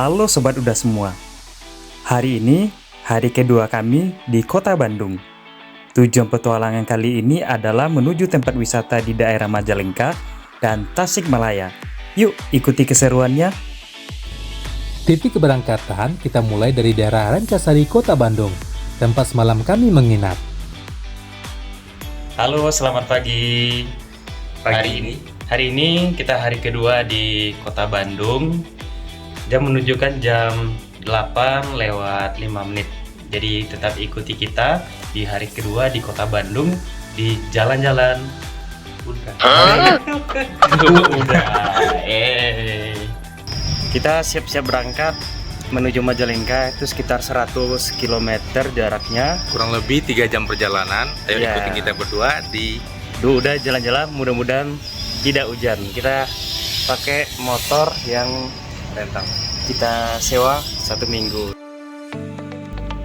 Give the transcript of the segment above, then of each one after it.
Halo Sobat Udah semua. Hari ini hari kedua kami di Kota Bandung. Tujuan petualangan kali ini adalah menuju tempat wisata di daerah Majalengka dan Tasikmalaya. Yuk ikuti keseruannya. Titik keberangkatan kita mulai dari daerah Rancasari, Kota Bandung, tempat semalam kami menginap. Halo, selamat pagi. Hari ini kita hari kedua di Kota Bandung. Jam menunjukkan jam 8 lewat 5 menit. Jadi tetap ikuti kita di hari kedua di Kota Bandung di jalan-jalan. Kita siap-siap berangkat menuju Majalengka, itu sekitar 100 km jaraknya. Kurang lebih 3 jam perjalanan. Ayo ikuti kita berdua di udah jalan-jalan, mudah-mudahan tidak hujan. Kita pakai motor yang rentang. Kita sewa 1 minggu.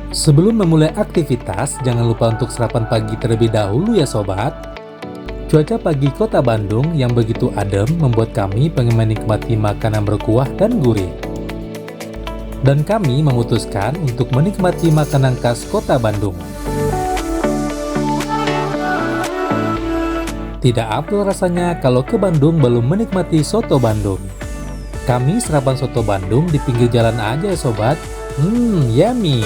Sebelum memulai aktivitas, jangan lupa untuk sarapan pagi terlebih dahulu ya sobat. Cuaca pagi Kota Bandung yang begitu adem membuat kami pengen menikmati makanan berkuah dan gurih. Dan kami memutuskan untuk menikmati makanan khas Kota Bandung. Tidak afdol rasanya kalau ke Bandung belum menikmati soto Bandung. Kami sarapan soto Bandung di pinggir jalan aja ya sobat. Yummy.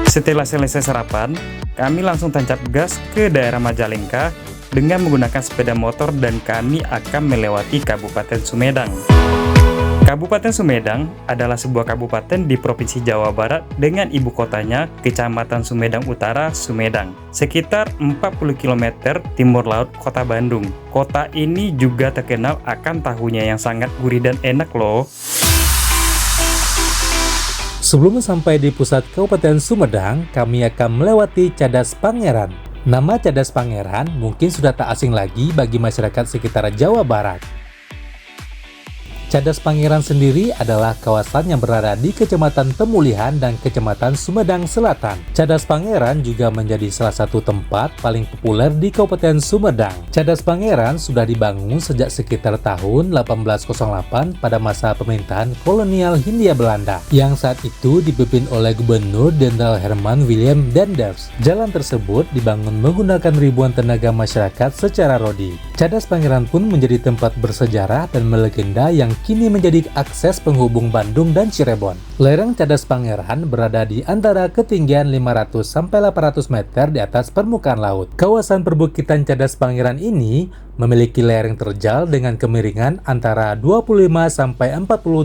Setelah selesai sarapan, kami langsung tancap gas ke daerah Majalengka dengan menggunakan sepeda motor dan kami akan melewati Kabupaten Sumedang. Kabupaten Sumedang adalah sebuah kabupaten di Provinsi Jawa Barat dengan ibu kotanya Kecamatan Sumedang Utara, Sumedang, sekitar 40 km timur laut Kota Bandung. Kota ini juga terkenal akan tahunya yang sangat gurih dan enak loh. Sebelum sampai di pusat Kabupaten Sumedang, kami akan melewati Cadas Pangeran. Nama Cadas Pangeran mungkin sudah tak asing lagi bagi masyarakat sekitar Jawa Barat. Cadas Pangeran sendiri adalah kawasan yang berada di Kecamatan Pemulihan dan Kecamatan Sumedang Selatan. Cadas Pangeran juga menjadi salah satu tempat paling populer di Kabupaten Sumedang. Cadas Pangeran sudah dibangun sejak sekitar tahun 1808 pada masa pemerintahan kolonial Hindia Belanda, yang saat itu dipimpin oleh Gubernur Jenderal Herman Willem Denders. Jalan tersebut dibangun menggunakan ribuan tenaga masyarakat secara rodi. Cadas Pangeran pun menjadi tempat bersejarah dan melegenda yang kini menjadi akses penghubung Bandung dan Cirebon. Lereng Cadas Pangeran berada di antara ketinggian 500-800 meter di atas permukaan laut. Kawasan perbukitan Cadas Pangeran ini memiliki lereng terjal dengan kemiringan antara 25-40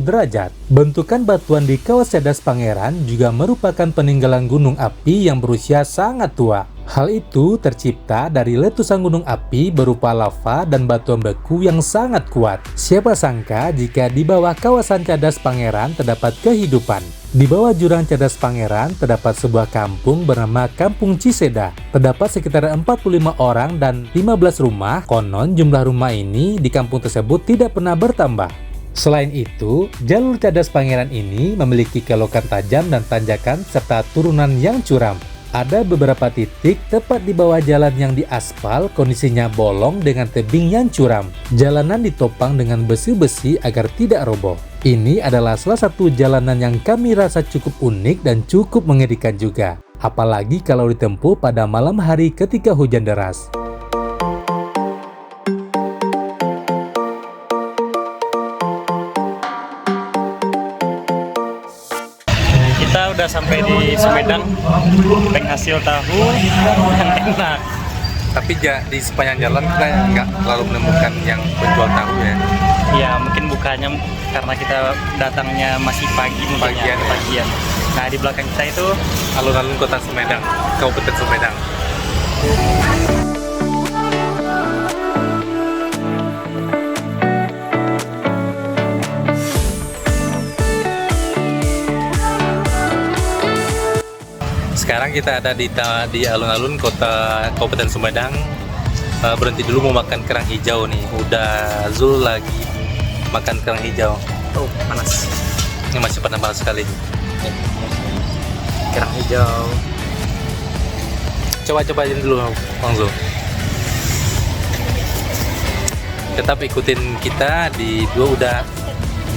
derajat. Bentukan batuan di kawasan Cadas Pangeran juga merupakan peninggalan gunung api yang berusia sangat tua. Hal itu tercipta dari letusan gunung api berupa lava dan batuan beku yang sangat kuat. Siapa sangka jika di bawah kawasan Cadas Pangeran terdapat kehidupan. Di bawah jurang Cadas Pangeran terdapat sebuah kampung bernama Kampung Ciseda. Terdapat sekitar 45 orang dan 15 rumah. Konon jumlah rumah ini di kampung tersebut tidak pernah bertambah. Selain itu, jalur Cadas Pangeran ini memiliki kelokan tajam dan tanjakan serta turunan yang curam. Ada beberapa titik tepat di bawah jalan yang diaspal kondisinya bolong dengan tebing yang curam. Jalanan ditopang dengan besi-besi agar tidak roboh. Ini adalah salah satu jalanan yang kami rasa cukup unik dan cukup mengerikan juga. Apalagi kalau ditempuh pada malam hari ketika hujan deras. Kita udah sampai di Sumedang, penghasil tahu yang enak. tapi di sepanjang jalan kita nggak terlalu menemukan yang penjual tahu ya. Ya mungkin bukanya karena kita datangnya masih pagi, pagian. Nah di belakang kita itu alun-alun Kota Sumedang, Kabupaten Sumedang. Sekarang kita ada di alun-alun Kabupaten Sumedang. Berhenti dulu mau makan kerang hijau nih. Udah Zul lagi makan kerang hijau. oh panas. Ini masih panas sekali. Kerang hijau. Coba-cobain dulu Bang Zul. Tetap ikutin kita di dua udah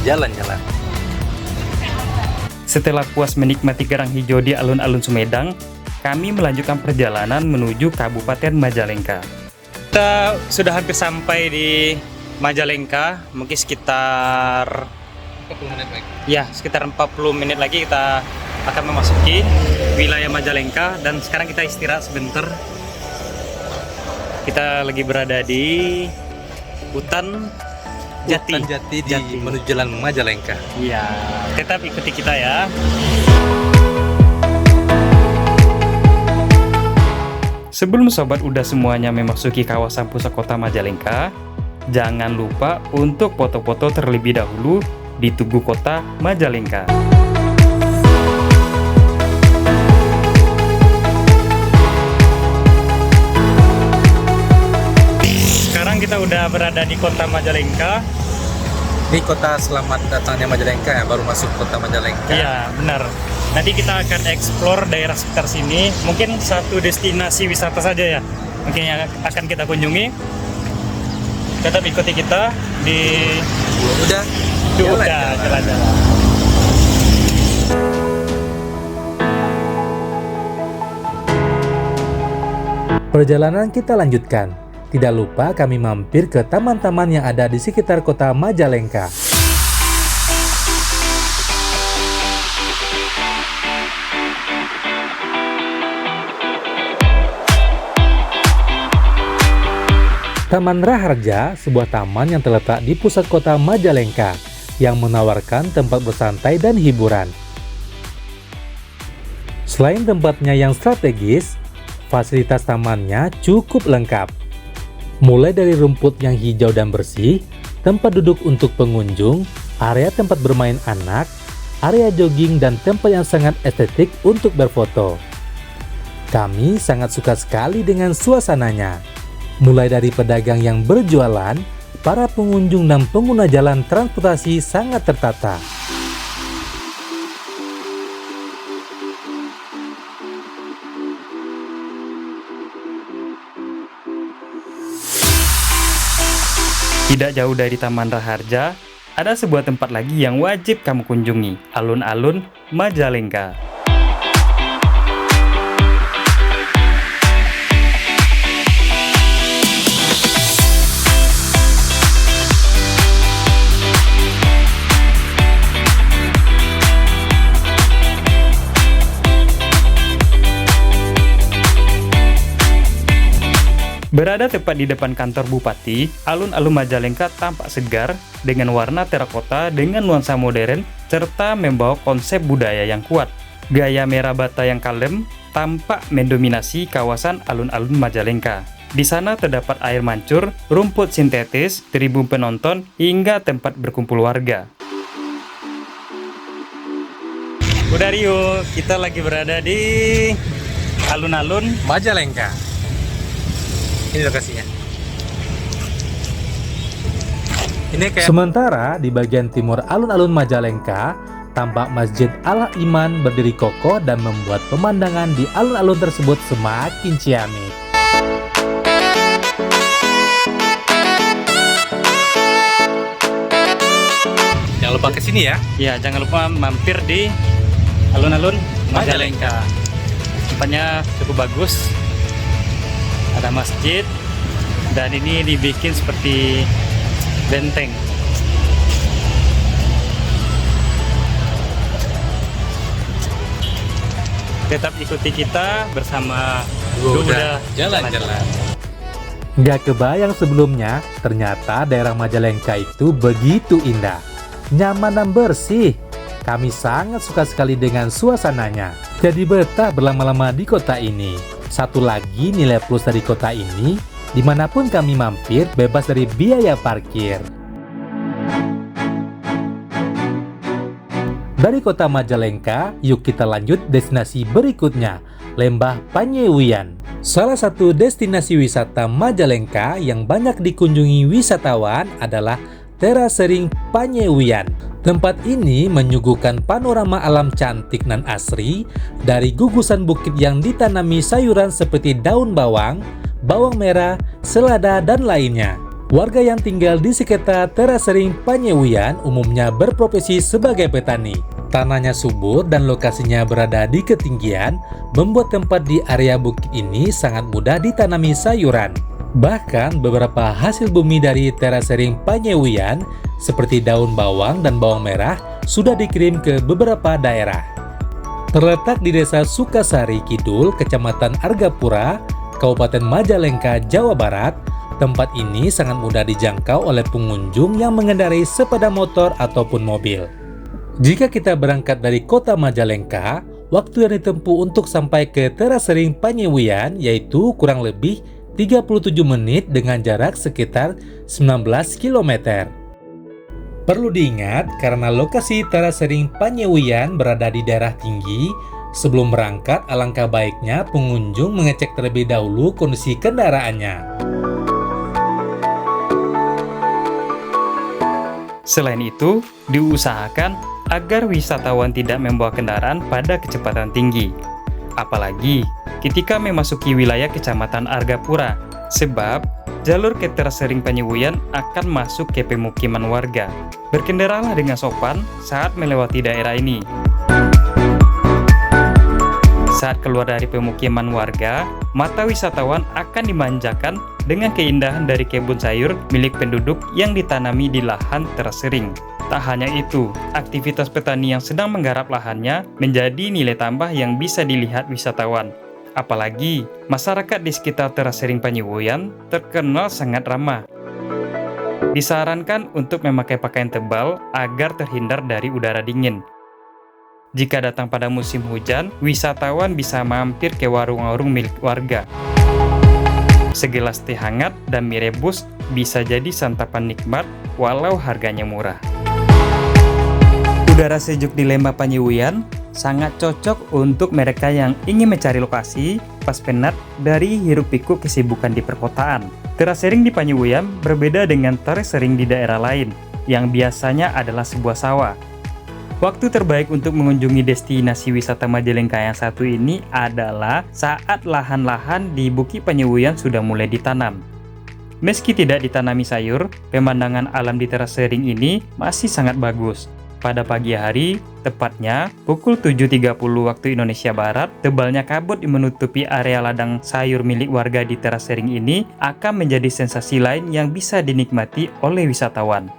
jalan-jalan. Setelah puas menikmati kerang hijau di alun-alun Sumedang, kami melanjutkan perjalanan menuju Kabupaten Majalengka. Kita sudah hampir sampai di Majalengka, mungkin sekitar 40 menit lagi. ya sekitar 40 menit lagi kita akan memasuki wilayah Majalengka, dan sekarang kita istirahat sebentar. Kita lagi berada di hutan Jati. Hutan Jati di menuju Jalan Majalengka. Iya, tetap ikuti kita ya. Sebelum sobat udah semuanya memasuki kawasan pusat kota Majalengka, jangan lupa untuk foto-foto terlebih dahulu di Tugu Kota Majalengka. Sekarang kita udah berada di kota Majalengka. Ini kota selamat datangnya Majalengka ya, baru masuk kota Majalengka. Iya, benar. Nanti kita akan explore daerah sekitar sini. Mungkin satu destinasi wisata saja ya, mungkin yang akan kita kunjungi. Tetap ikuti kita di Udah jalan-jalan. Perjalanan kita lanjutkan. Tidak lupa kami mampir ke taman-taman yang ada di sekitar kota Majalengka. Taman Raharja, sebuah taman yang terletak di pusat kota Majalengka yang menawarkan tempat bersantai dan hiburan. Selain tempatnya yang strategis, fasilitas tamannya cukup lengkap. Mulai dari rumput yang hijau dan bersih, tempat duduk untuk pengunjung, area tempat bermain anak, area jogging, dan tempat yang sangat estetik untuk berfoto. Kami sangat suka sekali dengan suasananya. Mulai dari pedagang yang berjualan, para pengunjung dan pengguna jalan transportasi sangat tertata. Tidak jauh dari Taman Raharja, ada sebuah tempat lagi yang wajib kamu kunjungi, alun-alun Majalengka. Berada tepat di depan kantor Bupati, alun-alun Majalengka tampak segar dengan warna terakota dengan nuansa modern serta membawa konsep budaya yang kuat. Gaya merah bata yang kalem tampak mendominasi kawasan alun-alun Majalengka. Di sana terdapat air mancur, rumput sintetis, tribun penonton, hingga tempat berkumpul warga. Udah Rio, kita lagi berada di alun-alun Majalengka. Ini lokasinya. Ini kayak Sementara di bagian timur alun-alun Majalengka, tampak Masjid Al-Iman berdiri kokoh dan membuat pemandangan di alun-alun tersebut semakin ciamik. jangan lupa kesini ya. Ya, jangan lupa mampir di alun-alun Majalengka. Tempatnya cukup bagus. Ada masjid dan ini dibikin seperti benteng. Tetap ikuti kita bersama Udah jalan-jalan. Nggak kebayang sebelumnya, ternyata daerah Majalengka itu begitu indah, nyaman dan bersih. Kami sangat suka sekali dengan suasananya. Jadi betah berlama-lama di kota ini. Satu lagi nilai plus dari kota ini, dimanapun kami mampir bebas dari biaya parkir. Dari kota Majalengka, yuk kita lanjut destinasi berikutnya, Lembah Panyewian. Salah satu destinasi wisata Majalengka yang banyak dikunjungi wisatawan adalah Terasering Panyewian. Tempat ini menyuguhkan panorama alam cantik dan asri dari gugusan bukit yang ditanami sayuran seperti daun bawang, bawang merah, selada, dan lainnya. Warga yang tinggal di sekitar Terasering Panyewian umumnya berprofesi sebagai petani. Tanahnya subur dan lokasinya berada di ketinggian, membuat tempat di area bukit ini sangat mudah ditanami sayuran. Bahkan beberapa hasil bumi dari Terasering Panyewian seperti daun bawang dan bawang merah sudah dikirim ke beberapa daerah. Terletak di Desa Sukasari Kidul, Kecamatan Argapura, Kabupaten Majalengka, Jawa Barat, tempat ini sangat mudah dijangkau oleh pengunjung yang mengendarai sepeda motor ataupun mobil. Jika kita berangkat dari kota Majalengka, waktu yang ditempuh untuk sampai ke Terasering Panyewian yaitu kurang lebih 37 menit dengan jarak sekitar 19 km. Perlu diingat karena lokasi Terasering Panyewian berada di daerah tinggi, sebelum berangkat alangkah baiknya pengunjung mengecek terlebih dahulu kondisi kendaraannya. Selain itu, diusahakan agar wisatawan tidak membawa kendaraan pada kecepatan tinggi. Apalagi ketika memasuki wilayah Kecamatan Argapura, sebab jalur ke Terasering Panyewian akan masuk ke pemukiman warga. Berkendaralah dengan sopan saat melewati daerah ini. Saat keluar dari pemukiman warga, mata wisatawan akan dimanjakan dengan keindahan dari kebun sayur milik penduduk yang ditanami di lahan Terasering. Tak hanya itu, aktivitas petani yang sedang menggarap lahannya menjadi nilai tambah yang bisa dilihat wisatawan. Apalagi, masyarakat di sekitar Terasering Panyewian terkenal sangat ramah. Disarankan untuk memakai pakaian tebal agar terhindar dari udara dingin. Jika datang pada musim hujan, wisatawan bisa mampir ke warung-warung milik warga. Segelas teh hangat dan mie rebus bisa jadi santapan nikmat walau harganya murah. Udara sejuk di Lembah Panyewian sangat cocok untuk mereka yang ingin mencari lokasi pas penat dari hiruk-pikuk kesibukan di perkotaan. Terasering di Panyewian berbeda dengan terasering di daerah lain yang biasanya adalah sebuah sawah. Waktu terbaik untuk mengunjungi destinasi wisata Majalengka yang satu ini adalah saat lahan-lahan di Bukit Panyewian sudah mulai ditanam. Meski tidak ditanami sayur, pemandangan alam di Terasering ini masih sangat bagus. Pada pagi hari, tepatnya pukul 7.30 waktu Indonesia Barat, tebalnya kabut menutupi area ladang sayur milik warga di Terasering ini akan menjadi sensasi lain yang bisa dinikmati oleh wisatawan.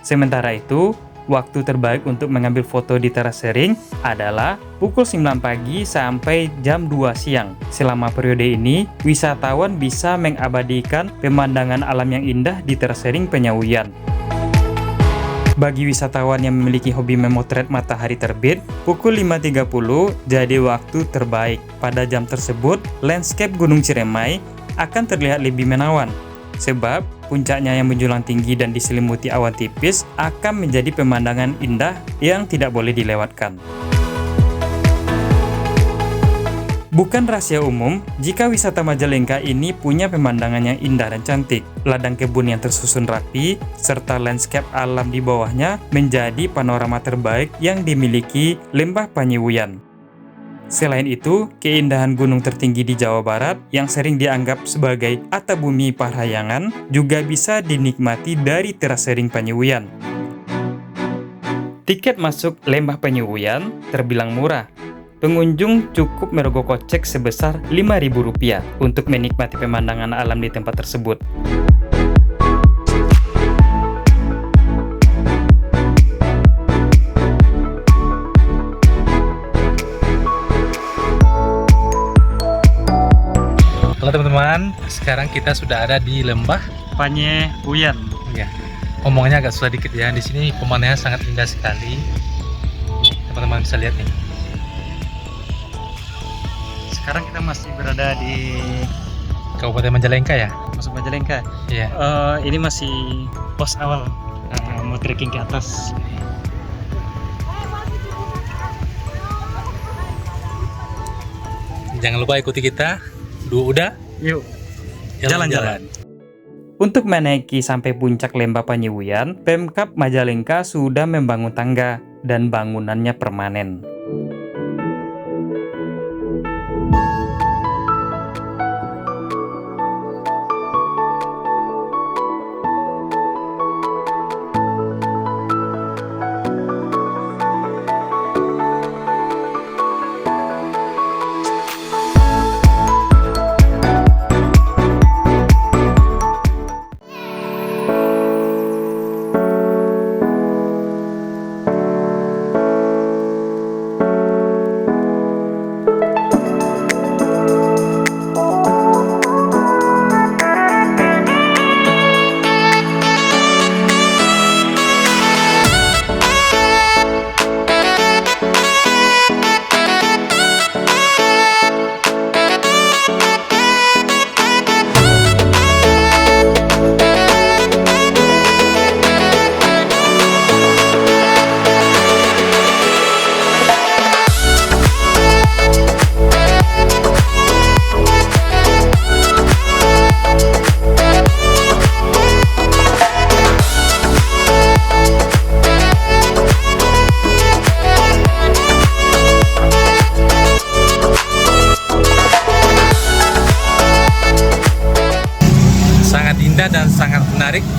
Sementara itu, waktu terbaik untuk mengambil foto di Terasering adalah pukul 9 pagi sampai jam 2 siang. Selama periode ini, wisatawan bisa mengabadikan pemandangan alam yang indah di Terasering Panyewian. Bagi wisatawan yang memiliki hobi memotret matahari terbit, pukul 5.30 jadi waktu terbaik. Pada jam tersebut, landscape Gunung Ciremai akan terlihat lebih menawan. Sebab puncaknya yang menjulang tinggi dan diselimuti awan tipis akan menjadi pemandangan indah yang tidak boleh dilewatkan. Bukan rahasia umum jika wisata Majalengka ini punya pemandangan yang indah dan cantik. Ladang kebun yang tersusun rapi serta landscape alam di bawahnya menjadi panorama terbaik yang dimiliki Lembah Panyewian. Selain itu, keindahan gunung tertinggi di Jawa Barat yang sering dianggap sebagai atap bumi Parahyangan juga bisa dinikmati dari Terasering Panyewian. Tiket masuk Lembah Panyewian terbilang murah. Pengunjung cukup merogoh kocek sebesar Rp5.000 untuk menikmati pemandangan alam di tempat tersebut. Halo teman-teman, sekarang kita sudah ada di Lembah Panyewian. Ya, omongannya agak susah dikit ya. Di sini pemandangannya sangat indah sekali. Teman-teman bisa lihat nih. Sekarang kita masih berada di Kabupaten Majalengka ya. masuk Majalengka. Iya. Ini masih pos awal, mau trekking ke atas. Jangan lupa ikuti kita. Udah? Yuk, Jalan-jalan. Untuk menaiki sampai puncak Lembah Panyewian, Pemkab Majalengka sudah membangun tangga dan bangunannya permanen.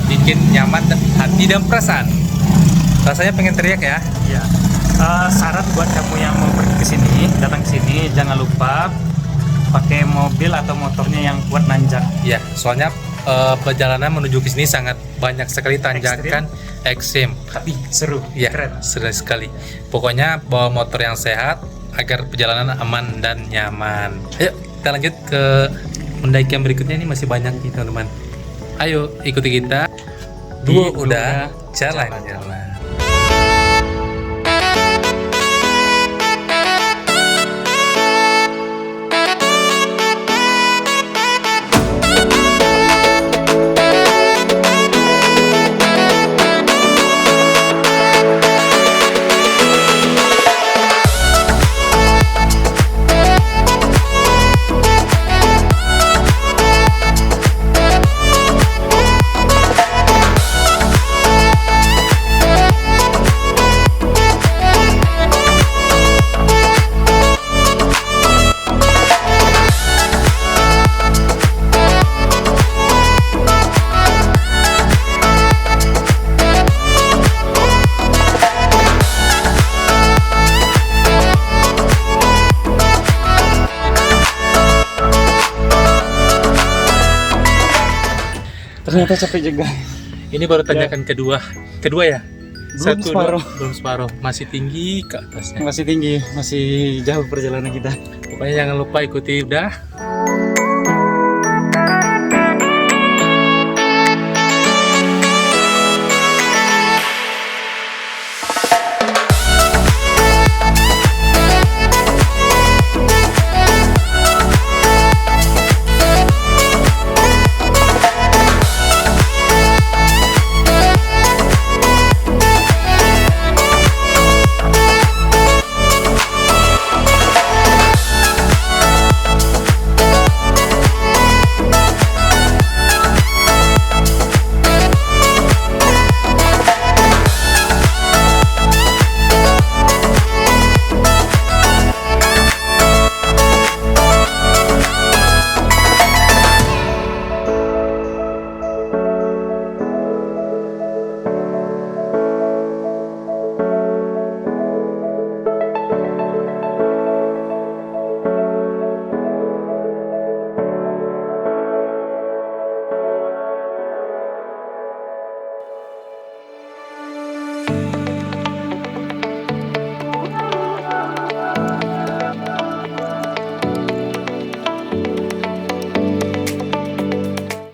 bikin nyaman hati dan perasaan. Rasanya pengen teriak ya. Ya. Syarat buat kamu yang mau pergi ke sini, datang ke sini, jangan lupa pakai mobil atau motornya yang kuat nanjak. Ya, soalnya perjalanan menuju ke sini sangat banyak sekali tanjakan ekstrim. Tapi seru, Ya, keren. seru sekali. Pokoknya bawa motor yang sehat agar perjalanan aman dan nyaman. Ayo kita lanjut ke pendakian berikutnya, ini masih banyak nih teman-teman. Ayo ikuti kita. Dua udah jalan-jalan. Ternyata capek juga. Ini baru tanjakan kedua ya. Belum separuh. Belum separuh, masih tinggi ke atasnya. Masih tinggi, masih jauh perjalanan kita. Pokoknya jangan lupa ikuti udah.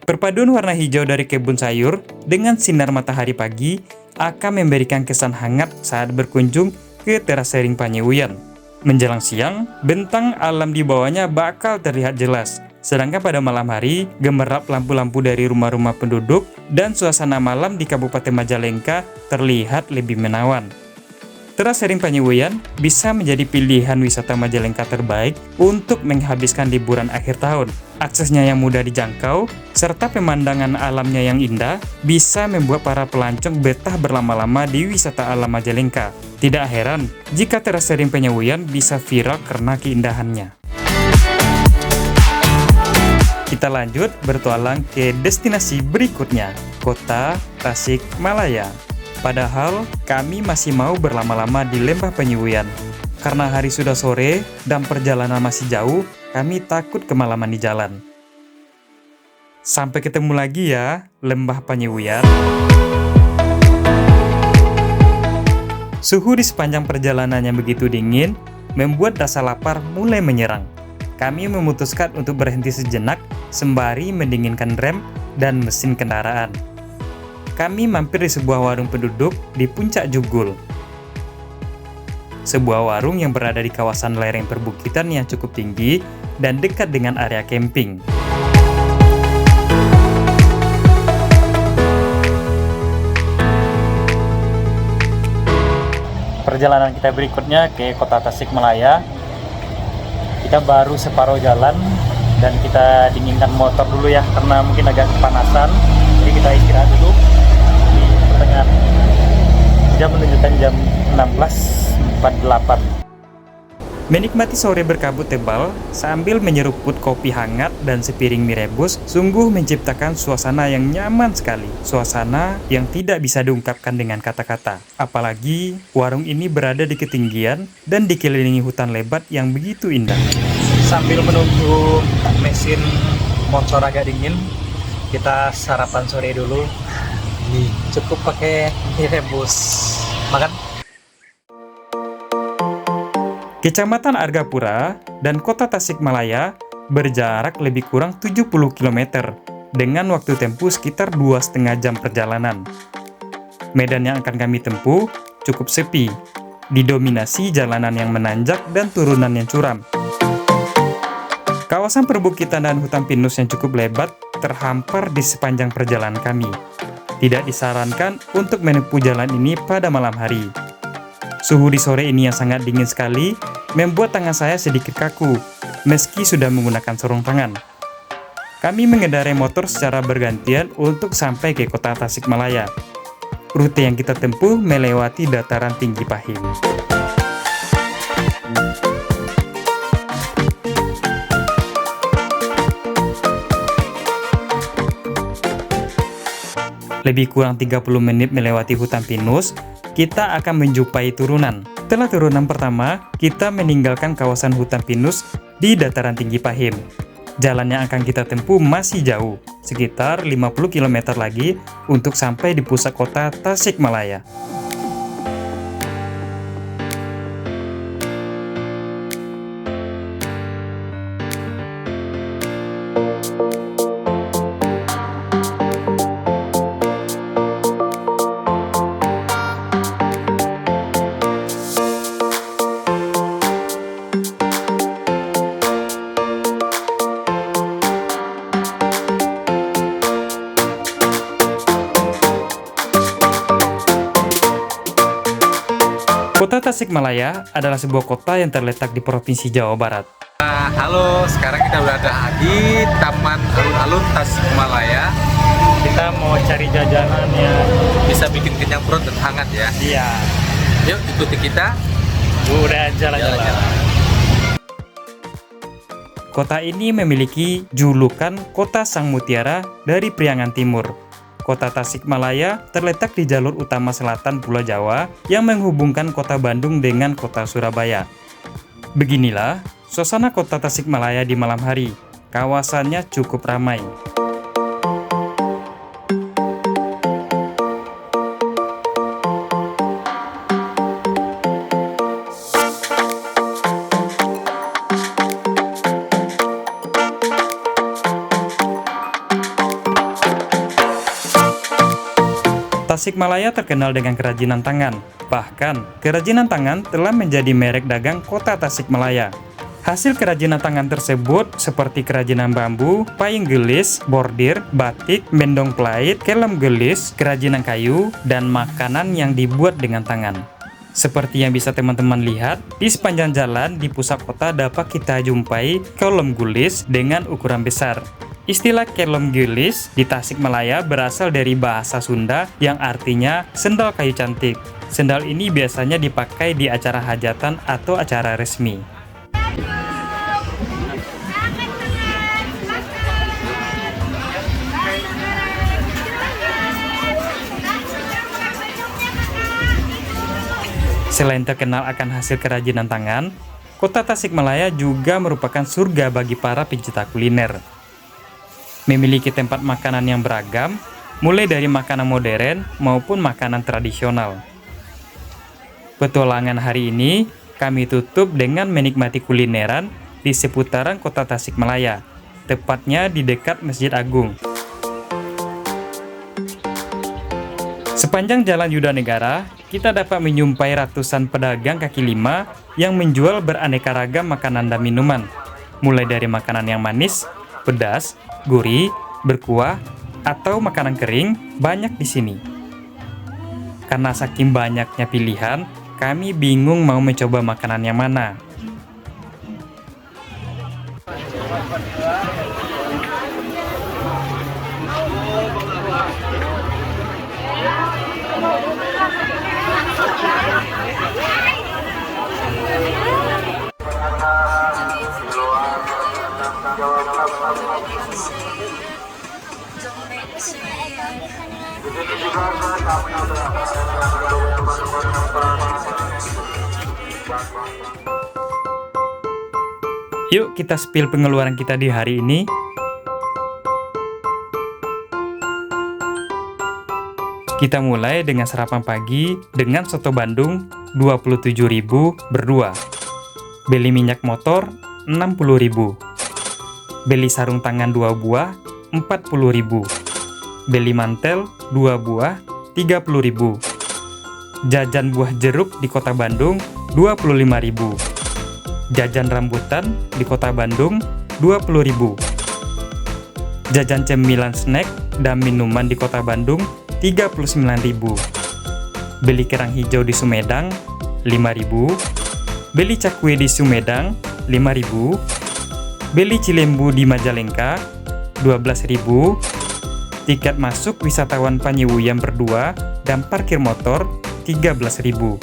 Perpaduan warna hijau dari kebun sayur dengan sinar matahari pagi akan memberikan kesan hangat saat berkunjung ke teras Sering Panyewian. Menjelang siang, bentang alam di bawahnya bakal terlihat jelas. Sedangkan pada malam hari, gemerlap lampu-lampu dari rumah-rumah penduduk dan suasana malam di Kabupaten Majalengka terlihat lebih menawan. Teras Sering Panyewian bisa menjadi pilihan wisata Majalengka terbaik untuk menghabiskan liburan akhir tahun. Aksesnya yang mudah dijangkau, serta pemandangan alamnya yang indah, bisa membuat para pelancong betah berlama-lama di wisata alam Majalengka. Tidak heran jika Teras Sering Panyewian bisa viral karena keindahannya. Kita lanjut bertualang ke destinasi berikutnya, Kota Tasikmalaya. Padahal kami masih mau berlama-lama di Lembah Panyewian. Karena hari sudah sore dan perjalanan masih jauh, kami takut kemalaman di jalan. Sampai ketemu lagi ya, Lembah Panyewian. Suhu di sepanjang perjalanan yang begitu dingin membuat rasa lapar mulai menyerang. Kami memutuskan untuk berhenti sejenak sembari mendinginkan rem dan mesin kendaraan. Kami mampir di sebuah warung penduduk di Puncak Jugul. Sebuah warung yang berada di kawasan lereng perbukitan yang cukup tinggi dan dekat dengan area camping. Perjalanan kita berikutnya ke Kota Tasikmalaya. Kita baru separuh jalan dan kita dinginkan motor dulu ya, karena mungkin agak kepanasan. Jadi kita istirahat dulu di pertengahan. Jam menunjukkan jam 16.48. Menikmati sore berkabut tebal sambil menyeruput kopi hangat dan sepiring mie rebus sungguh menciptakan suasana yang nyaman sekali. Suasana yang tidak bisa diungkapkan dengan kata-kata. Apalagi warung ini berada di ketinggian dan dikelilingi hutan lebat yang begitu indah. Sambil menunggu mesin motor agak dingin, kita sarapan sore dulu. Nih, cukup pakai mie rebus. Makan. Kecamatan Argapura dan Kota Tasikmalaya berjarak lebih kurang 70 km dengan waktu tempuh sekitar 2,5 jam perjalanan. Medan yang akan kami tempuh cukup sepi, didominasi jalanan yang menanjak dan turunan yang curam. Kawasan perbukitan dan hutan pinus yang cukup lebat terhampar di sepanjang perjalanan kami. Tidak disarankan untuk menempuh jalan ini pada malam hari. Suhu di sore ini yang sangat dingin sekali membuat tangan saya sedikit kaku, meski sudah menggunakan sarung tangan. Kami mengendarai motor secara bergantian untuk sampai ke Kota Tasikmalaya. Rute yang kita tempuh melewati dataran tinggi Pahing. Lebih kurang 30 menit melewati hutan pinus, kita akan menjumpai turunan. Setelah turunan pertama, kita meninggalkan kawasan hutan pinus di dataran tinggi Pahing. Jalan yang akan kita tempuh masih jauh, sekitar 50 km lagi untuk sampai di pusat kota Tasikmalaya. Kota Tasikmalaya adalah sebuah kota yang terletak di Provinsi Jawa Barat. Halo, sekarang kita berada di Taman Alun-Alun Tasikmalaya. Kita mau cari jajanan yang Bisa bikin kenyang perut dan hangat ya. iya, Yuk ikuti kita. udah jalan-jalan. Kota ini memiliki julukan Kota Sang Mutiara dari Priangan Timur. Kota Tasikmalaya terletak di jalur utama selatan Pulau Jawa yang menghubungkan kota Bandung dengan kota Surabaya. Beginilah suasana kota Tasikmalaya di malam hari. Kawasannya cukup ramai. Tasikmalaya terkenal dengan kerajinan tangan. Bahkan, kerajinan tangan telah menjadi merek dagang kota Tasikmalaya. Hasil kerajinan tangan tersebut seperti kerajinan bambu, payung gelis, bordir, batik, mendong plait, kelem gelis, kerajinan kayu, dan makanan yang dibuat dengan tangan. Seperti yang bisa teman-teman lihat, di sepanjang jalan di pusat kota dapat kita jumpai kelem gelis dengan ukuran besar. Istilah kelem gelis di Tasikmalaya berasal dari bahasa Sunda yang artinya sendal kayu cantik. Sendal ini biasanya dipakai di acara hajatan atau acara resmi. Selain terkenal akan hasil kerajinan tangan, kota Tasikmalaya juga merupakan surga bagi para pencinta kuliner. Memiliki tempat makanan yang beragam, mulai dari makanan modern maupun makanan tradisional. Petualangan hari ini kami tutup dengan menikmati kulineran di seputaran kota Tasikmalaya, tepatnya di dekat Masjid Agung. Sepanjang Jalan Yudanegara, kita dapat menjumpai ratusan pedagang kaki lima yang menjual beraneka ragam makanan dan minuman, mulai dari makanan yang manis, pedas, gurih, berkuah, atau makanan kering banyak di sini. Karena saking banyaknya pilihan, kami bingung mau mencoba makanan yang mana. Yuk kita spill pengeluaran kita di hari ini. Kita mulai dengan sarapan pagi dengan soto Bandung 27.000 berdua. Beli minyak motor 60.000. Beli sarung tangan 2 buah 40.000. Beli mantel 2 buah 30.000. Jajan buah jeruk di Kota Bandung 25.000. Jajan rambutan di Kota Bandung 20.000. Jajan cemilan snack dan minuman di Kota Bandung 39.000. Beli kerang hijau di Sumedang 5.000. Beli cakwe di Sumedang 5.000. Beli cilembu di Majalengka 12.000. Tiket masuk wisatawan Panyiwuyam berdua dan parkir motor 13.000.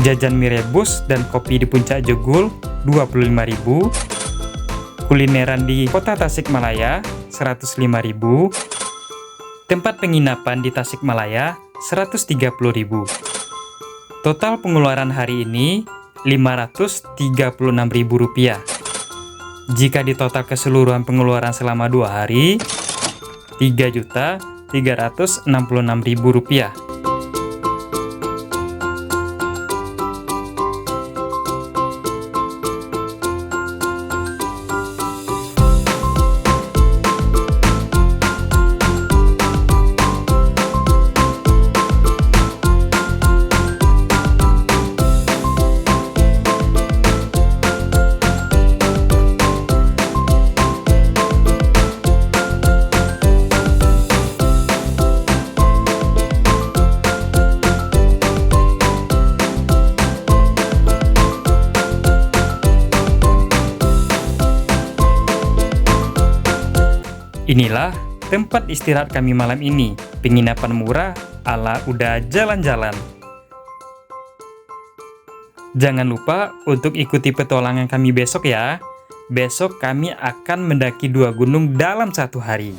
Jajan mie rebus dan kopi di Puncak Jogul 25.000. Kulineran di Kota Tasikmalaya 105.000. Tempat penginapan di Tasikmalaya 130.000. Total pengeluaran hari ini Rp536.000. Jika ditotal keseluruhan pengeluaran selama 2 hari, Rp3.366.000. Inilah tempat istirahat kami malam ini, penginapan murah ala udah jalan-jalan. Jangan lupa untuk ikuti petualangan kami besok ya. Besok kami akan mendaki 2 gunung dalam 1 hari.